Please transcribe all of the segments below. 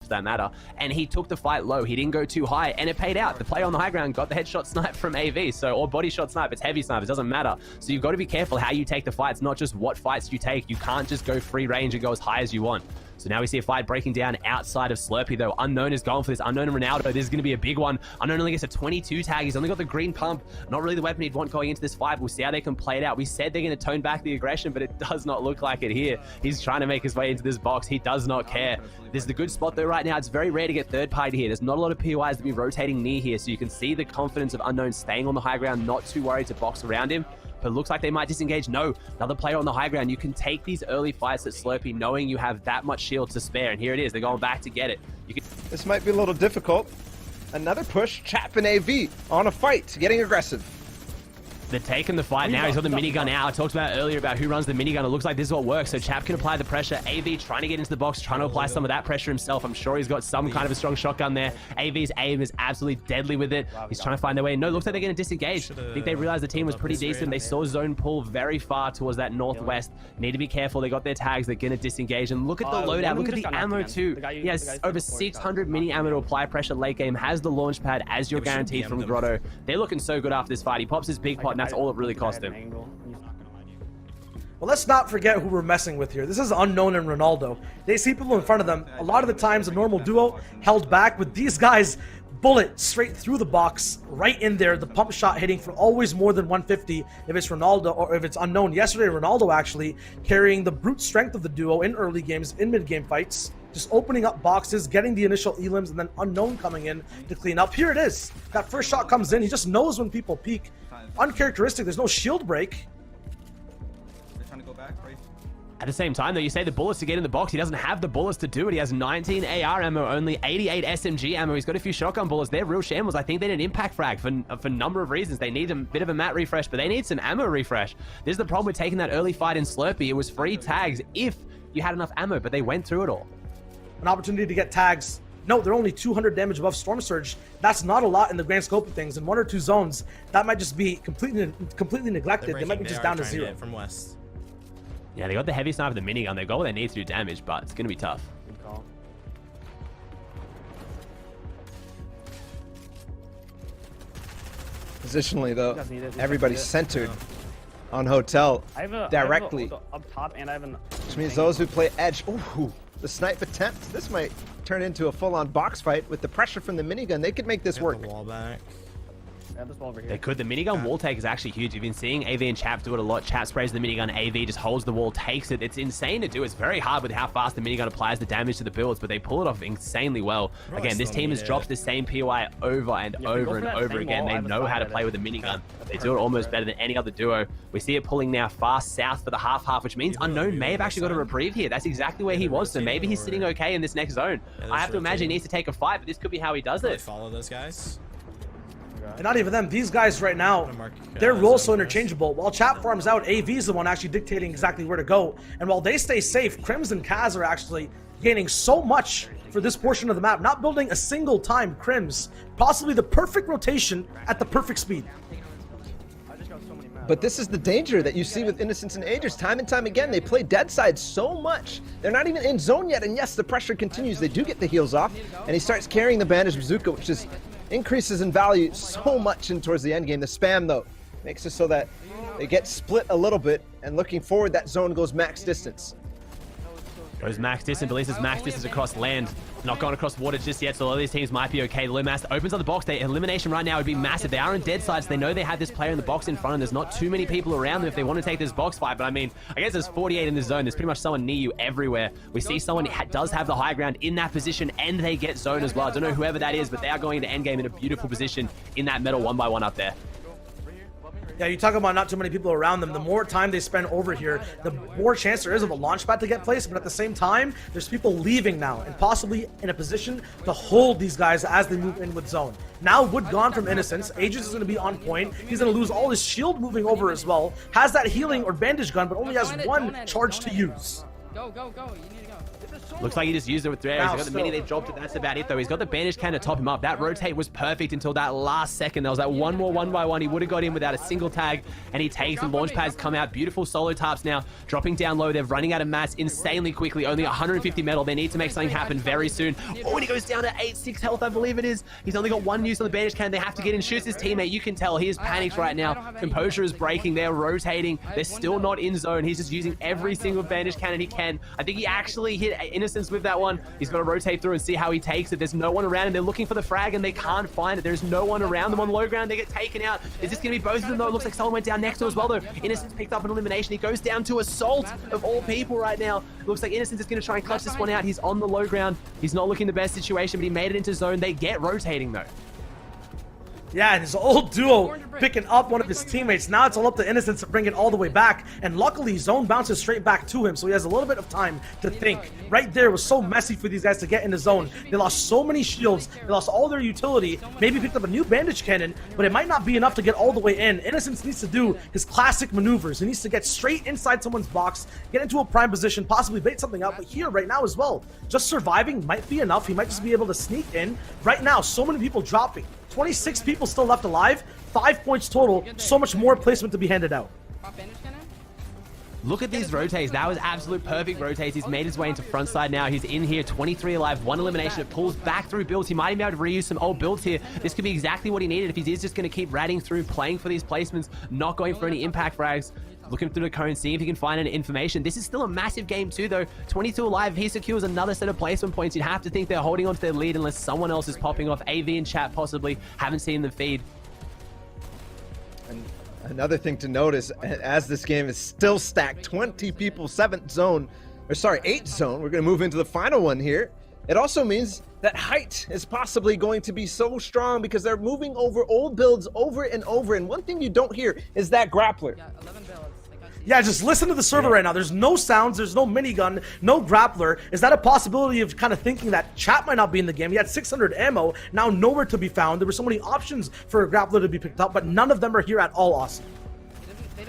for that matter, and he took the fight low. He didn't go too high, and it paid out. The player on the high ground got the headshot snipe from AV, or body shot snipe. It's heavy snipe. It doesn't matter. So you've got to be careful how you take the fights, not just what fights you take. You can't just go free range and go as high as you want. So now we see a fight breaking down outside of Slurpee, though. Unknown is going for this. Unknown and Ronaldo. This is going to be a big one. Unknown only gets a 22 tag. He's only got the green pump. Not really the weapon he'd want going into this fight. We'll see how they can play it out. We said they're going to tone back the aggression, but it does not look like it here. He's trying to make his way into this box. He does not care. This is the good spot, though, right now. It's very rare to get third party here. There's not a lot of POIs to be rotating near here, so you can see the confidence of Unknown staying on the high ground, not too worried to box around him. But it looks like they might disengage. No, another player on the high ground. You can take these early fights at Slurpee knowing you have that much shield to spare. And here it is. They're going back to get it. This might be a little difficult. Another push. Chap and AV on a fight, getting aggressive. They're taking the fight now. He's got the minigun out. I talked about earlier about who runs the minigun. It looks like this is what works. So Chap can apply the pressure. AV trying to get into the box, trying to apply some of that pressure himself. I'm sure he's got some kind of a strong shotgun there. AV's aim is absolutely deadly with it. He's trying to find their way. No, looks like they're going to disengage. I think they realized the team was pretty decent. They saw zone pull very far towards that northwest. Need to be careful. They got their tags. They're going to disengage. And look at the loadout. Look at the ammo too. He has over 600 mini ammo to apply pressure late game. Has the launch pad as your guarantee from Grotto. They're looking so good after this fight. He pops his big pot and that's all it really cost. Well, let's not forget who we're messing with here. This is Unknown and Ronaldo. They see people in front of them. A lot of the times, a normal duo held back, with these guys, bullet straight through the box, right in there. The pump shot hitting for always more than 150 if it's Ronaldo or if it's Unknown. Yesterday, Ronaldo actually carrying the brute strength of the duo in early games, in mid-game fights. Just opening up boxes, getting the initial elims, and then Unknown coming in to clean up. Here it is. That first shot comes in. He just knows when people peek. Uncharacteristic. There's no shield break. They're trying to go back, right? At the same time, though, you say the bullets to get in the box. He doesn't have the bullets to do it. He has 19 AR ammo, only 88 SMG ammo. He's got a few shotgun bullets. They're real shambles. I think they need an impact frag for a number of reasons. They need a bit of a mat refresh, but they need some ammo refresh. This is the problem with taking that early fight in Slurpee. It was free tags if you had enough ammo, but they went through it all. An opportunity to get tags. No, they're only 200 damage above Storm Surge. That's not a lot in the grand scope of things. In 1 or 2 zones, that might just be completely neglected. They might be just down to 0. From west. Yeah, they got the heavy sniper, the minigun. They got what they need to do damage, but it's going to be tough. Good call. Positionally, though, everybody's centered on Hotel directly. Up top, and I have an. Which means those who play edge. Ooh, the snipe attempt. This might turn into a full-on box fight with the pressure from the minigun. They could make this work. The wall back. This wall over here. They could. The minigun wall take is actually huge. You've been seeing AV and Chap do it a lot. Chap sprays the minigun. AV just holds the wall, takes it. It's insane to do. It's very hard with how fast the minigun applies the damage to the builds, but they pull it off insanely well. Again, this team has dropped the same POI over and over and over again. They know how to play with the minigun. They do it almost better than any other duo. We see it pulling now far south for the half-half, which means Unknown may have actually got a reprieve here. That's exactly where he was, so maybe he's sitting okay in this next zone. I have to imagine he needs to take a fight, but this could be how he does it. Follow those guys. And not even them. These guys right now, their roles so interchangeable. While Chap farms out, AV is the one actually dictating exactly where to go. And while they stay safe, Crims and Kaz are actually gaining so much for this portion of the map. Not building a single time. Crims, possibly the perfect rotation at the perfect speed. But this is the danger that you see with Innocents and Agers. Time and time again, they play dead side so much. They're not even in zone yet, and yes, the pressure continues. They do get the heals off, and he starts carrying the bandage bazooka, which just increases in value so much in towards the end game. The spam, though, makes it so that they get split a little bit, and looking forward, that zone goes max distance. Goes max distance, but at least it's max distance across land. Not going across water just yet, so a lot of these teams might be okay. Limass opens up the box. Their elimination right now would be massive. They are on dead sides. They know they have this player in the box in front, and there's not too many people around them if they want to take this box fight. But I mean, I guess there's 48 in this zone. There's pretty much someone near you everywhere. We see someone does have the high ground in that position, and they get zone as well. I don't know whoever that is, but they are going to endgame in a beautiful position in that metal 1x1 up there. Yeah, you talk about not too many people around them. The more time they spend over here, the more chance there is of a launch pad to get placed. But at the same time, there's people leaving now and possibly in a position to hold these guys as they move in with zone. Now Wood gone from Innocence. Aegis is going to be on point. He's going to lose all his shield moving over as well. Has that healing or bandage gun, but only has one charge to use. Go. You need to go. Looks like he just used it with 3 arrows. Now He's got the mini, they dropped it. That's about it, though. He's got the bandage can to top him up. That rotate was perfect until that last second. There was that one more 1v1. He would have got in without a single tag, and he takes. The launch pads come out. Beautiful solo taps now. Dropping down low. They're running out of mats insanely quickly. Only 150 metal. They need to make something happen very soon. Oh, and he goes down to 8-6 health, I believe it is. He's only got one use on the bandage can. They have to get in. Shoots his teammate. You can tell he is panicked right now. Composure is breaking. They're rotating. They're still not in zone. He's just using every single bandage cannon he can. I think he actually hit Innocence with that one. He's got to rotate through and see how he takes it. There's no one around, and they're looking for the frag, and they can't find it. There's no one around them on low ground. They get taken out. Is this going to be both of them, though? It looks like someone went down next to as well, though. Innocence picked up an elimination. He goes down to Assault, of all people right now. Looks like Innocence is going to try and clutch this one out. He's on the low ground. He's not looking the best situation, but he made it into zone. They get rotating, though. Yeah, and his old duo picking up one of his teammates. Now it's all up to Innocence to bring it all the way back. And luckily, zone bounces straight back to him, so he has a little bit of time to think. Right there, it was so messy for these guys to get in the zone. They lost so many shields. They lost all their utility. Maybe picked up a new bandage cannon, but it might not be enough to get all the way in. Innocence needs to do his classic maneuvers. He needs to get straight inside someone's box, get into a prime position, possibly bait something up. But here, right now as well, just surviving might be enough. He might just be able to sneak in. Right now, so many people dropping. 26 people still left alive, 5 points total, so much more placement to be handed out. Look at these rotates. That was absolute perfect rotates. He's made his way into front side now. He's in here, 23 alive, 1 elimination. It pulls back through builds. He might even be able to reuse some old builds here. This could be exactly what he needed if he is just going to keep ratting through, playing for these placements, not going for any impact frags. Looking through the cone, seeing if he can find any information. This is still a massive game too, though. 22 alive. If he secures another set of placement points, you'd have to think they're holding on to their lead unless someone else is popping off. AV in chat possibly. Haven't seen the feed. And another thing to notice, as this game is still stacked, 20 people, 7th zone, or sorry, 8th zone. We're going to move into the final one here. It also means that height is possibly going to be so strong because they're moving over old builds over and over. And one thing you don't hear is that grappler. Yeah, just listen to the server right now. There's no sounds, there's no minigun, no grappler. Is that a possibility of kind of thinking that chat might not be in the game? He had 600 ammo, now nowhere to be found. There were so many options for a grappler to be picked up, but none of them are here at all, Austin.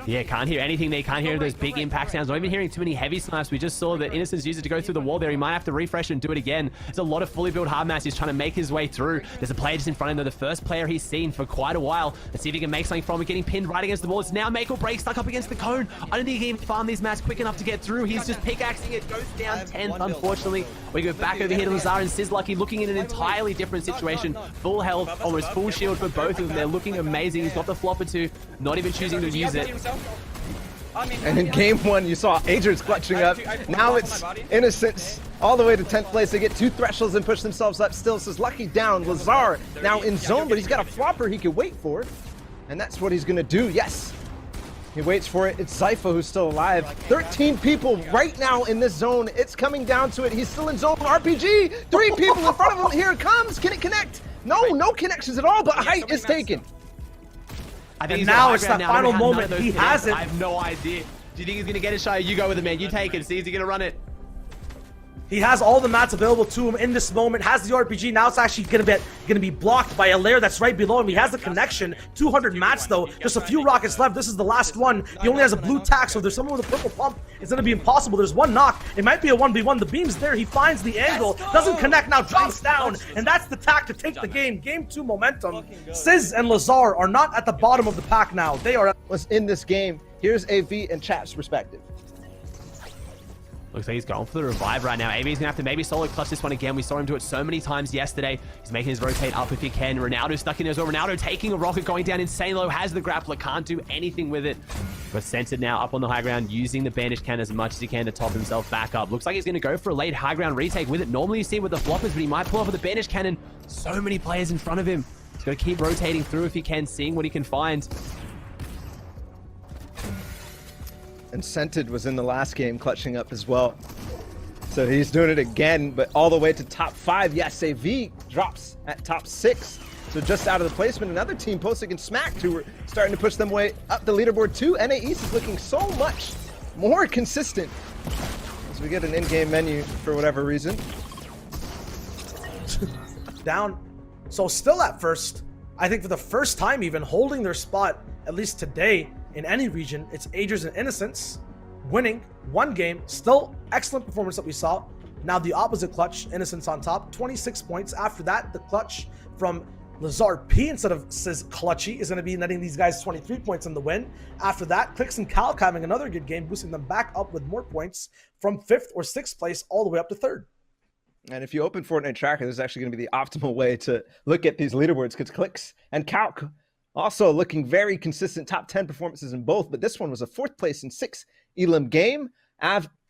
Yeah, can't hear anything. They can't hear those big impact sounds. Not even hearing too many heavy snipes. We just saw that Innocence used it to go through the wall there. He might have to refresh and do it again. There's a lot of fully built hard mass. He's trying to make his way through. There's a player just in front of him, the first player he's seen for quite a while. Let's see if he can make something from it. Getting pinned right against the wall. It's now make or break, stuck up against the cone. I don't think he can even farm these mats quick enough to get through. He's just pickaxing it. Goes down 10th, unfortunately. We go back over here to Lazar and Sizlucky, looking in an entirely different situation. Full health, almost full shield for both of them. They're looking amazing. He's got the flopper too. Not even choosing to use it. And in game 1, you saw Agers clutching up. Now it's Innocence all the way to 10th place. They get 2 thresholds and push themselves up still. So Lucky down. Lazar now in zone, but he's got a flopper he can wait for. And that's what he's going to do. Yes. He waits for it. It's Zypha who's still alive. 13 people right now in this zone. It's coming down to it. He's still in zone. RPG. 3 people in front of him. Here it comes. Can it connect? No connections at all, but height is taken. I think And now it's that final moment. He has it. I have no idea. Do you think he's going to get it, Shia? You go with it, man. You take it. See, is he going to run it? He has all the mats available to him in this moment, has the RPG. Now it's actually going to be blocked by a layer that's right below him. He has the connection. 200 mats, though. Just a few rockets left. This is the last one. He only has a blue tack, so if there's someone with a purple pump, it's going to be impossible. There's one knock. It might be a 1v1. The beam's there. He finds the angle. Doesn't connect. Now drops down. And that's the tack to take the game. Game 2 momentum. Sizz and Lazar are not at the bottom of the pack now. They are... What's in this game? Here's AV and chat's perspective. Looks like he's going for the revive right now. AV's going to have to maybe solo clutch this one again. We saw him do it so many times yesterday. He's making his rotate up if he can. Ronaldo's stuck in there as well. Ronaldo taking a rocket, going down insane low. Has the grappler, can't do anything with it. But Centered now up on the high ground, using the bandage can as much as he can to top himself back up. Looks like he's going to go for a late high ground retake with it. Normally you see it with the floppers, but he might pull off with the bandage cannon. So many players in front of him. He's got to keep rotating through if he can, seeing what he can find. And Scented was in the last game clutching up as well. So he's doing it again, but all the way to top 5. Yes, AV drops at top 6. So just out of the placement, another team, Postic and Smacked, who were starting to push them way up the leaderboard too. NAE is looking so much more consistent as we get an in-game menu for whatever reason. Down. So still at first, I think for the first time even, holding their spot, at least today, in any region, it's Agers and Innocence winning 1 game. Still excellent performance that we saw. Now the opposite clutch, Innocence on top, 26 points. After that, the clutch from Lazar P instead of Says Clutchy is going to be netting these guys 23 points in the win. After that, Clicks and Calc having another good game, boosting them back up with more points from 5th or 6th place all the way up to 3rd. And if you open Fortnite Tracker, this is actually going to be the optimal way to look at these leaderboards, because Clicks and Calc also looking very consistent, top 10 performances in both. But this one was a 4th place in 6 Elim game. Av